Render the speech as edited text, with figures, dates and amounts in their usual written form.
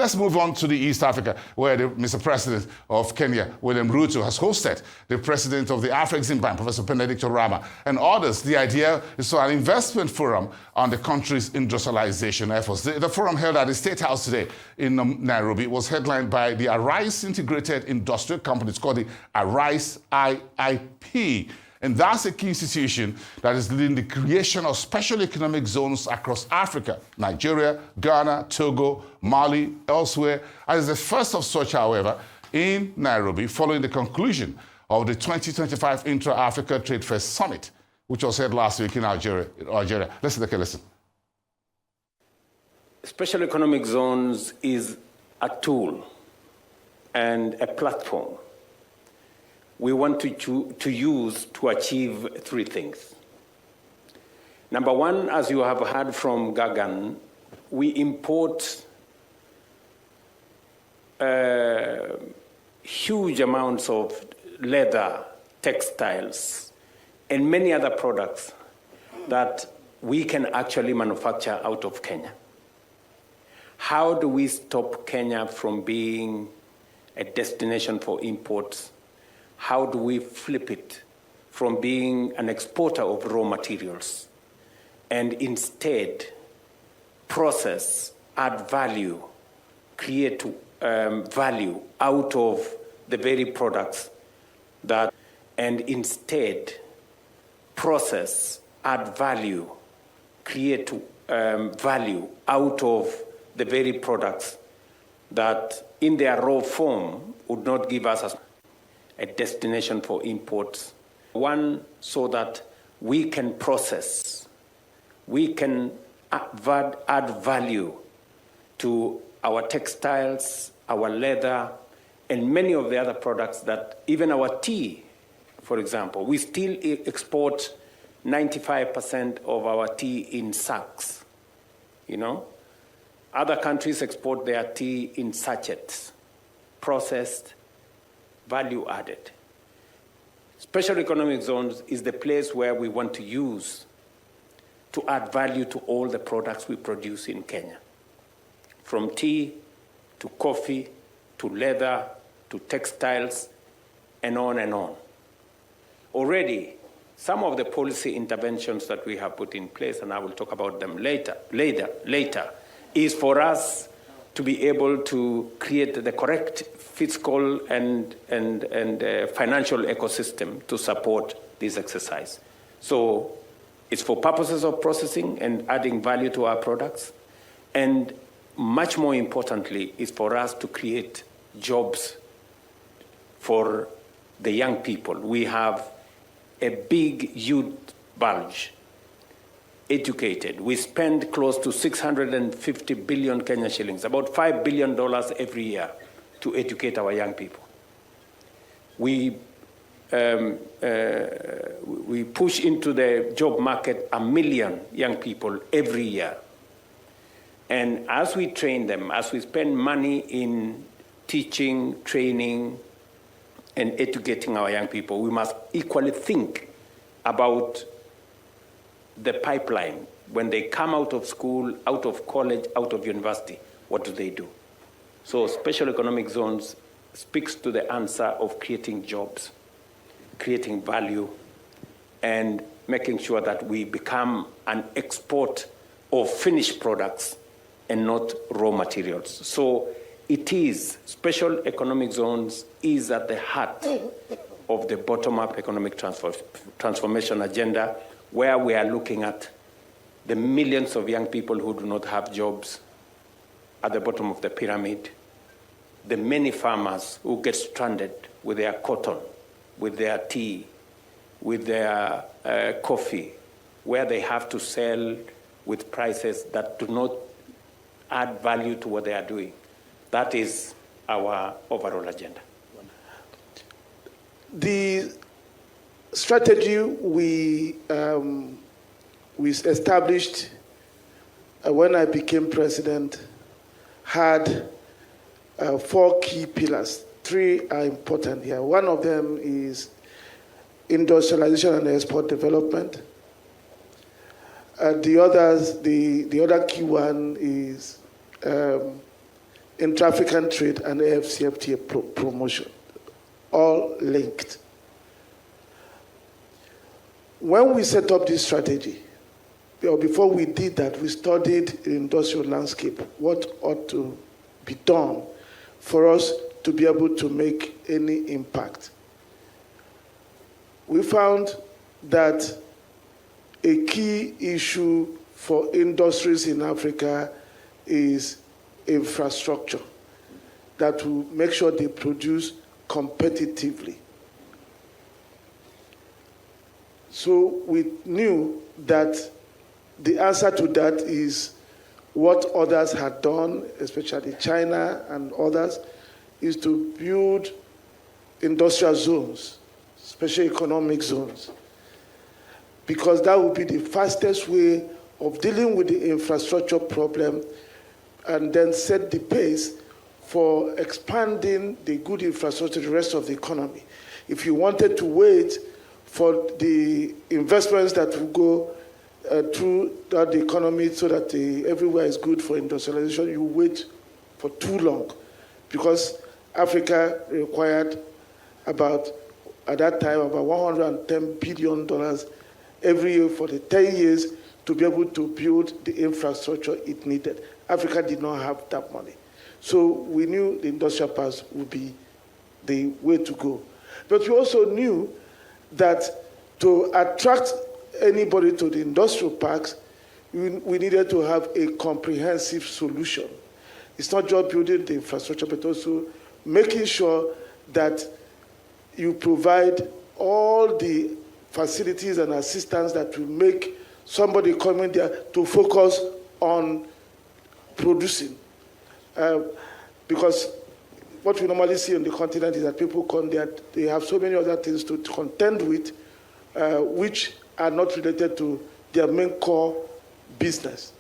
Let's move on to the East Africa, where Mr. President of Kenya, William Ruto, has hosted the president of the Afrexim Bank, Professor Benedict Orama, and others. The idea is for an investment forum on the country's industrialization efforts. The forum held at the State House today in Nairobi was headlined by the Arise Integrated Industrial Company. It's called the Arise IIP. And that's a key institution that is leading the creation of special economic zones across Africa, Nigeria, Ghana, Togo, Mali, elsewhere. And it's the first of such, however, in Nairobi, following the conclusion of the 2025 Intra-Africa Trade Fair Summit, which was held last week in Algeria. Let's take a listen. Special economic zones is a tool and a platform we want to use to achieve three things. Number one, as you have heard from Gagan, we import huge amounts of leather, textiles, and many other products that we can actually manufacture out of Kenya. How do we stop Kenya from being a destination for imports? How do we flip it from being an exporter of raw materials and instead process, add value, create value out of the very products that, and instead process, add value, create value out of the very products that in their raw form would not give us a destination for imports. One, so that we can process, we can add value to our textiles, our leather, and many of the other products that, even our tea, for example, we still export 95% of our tea in sacks, you know? Other countries export their tea in sachets, processed, value added. Special economic zones is the place where we want to use to add value to all the products we produce in Kenya. From tea to coffee to leather to textiles and on and on. Already, some of the policy interventions that we have put in place, and I will talk about them later, is for us to be able to create the correct fiscal and financial ecosystem to support this exercise. So it's for purposes of processing and adding value to our products, and much more importantly, is for us to create jobs for the young people. We have a big youth bulge. Educated. We spend close to 650 billion Kenya shillings, about $5 billion every year to educate our young people. We push into the job market 1 million young people every year. And as we train them, as we spend money in teaching, training, and educating our young people, we must equally think about the pipeline. When they come out of school, out of college, out of university, what do they do? So special economic zones speaks to the answer of creating jobs, creating value, and making sure that we become an export of finished products and not raw materials. So it is, special economic zones is at the heart of the bottom-up economic transformation agenda, where we are looking at the millions of young people who do not have jobs at the bottom of the pyramid, the many farmers who get stranded with their cotton, with their tea, with their coffee, where they have to sell with prices that do not add value to what they are doing. That is our overall agenda. The strategy we established when I became president had 4 key pillars. 3 are important here. One of them is industrialization and export development. The other key one is intra-African trade, and AfCFTA promotion, all linked. When we set up this strategy, or before we did that, we studied the industrial landscape, what ought to be done for us to be able to make any impact. We found that a key issue for industries in Africa is infrastructure that will make sure they produce competitively. So we knew that the answer to that is what others had done, especially China and others, is to build industrial zones, special economic zones, because that would be the fastest way of dealing with the infrastructure problem and then set the pace for expanding the good infrastructure to the rest of the economy. If you wanted to wait for the investments that will go through the economy so that everywhere is good for industrialization, you wait for too long, because Africa required about, at that time, about $110 billion every year for the 10 years to be able to build the infrastructure it needed. Africa did not have that money. So we knew the industrial parks would be the way to go. But we also knew that to attract anybody to the industrial parks, we needed to have a comprehensive solution. It's not just building the infrastructure, but also making sure that you provide all the facilities and assistance that will make somebody coming there to focus on producing. Because what we normally see on the continent is that people come there, they have so many other things to contend with, which are not related to their main core business.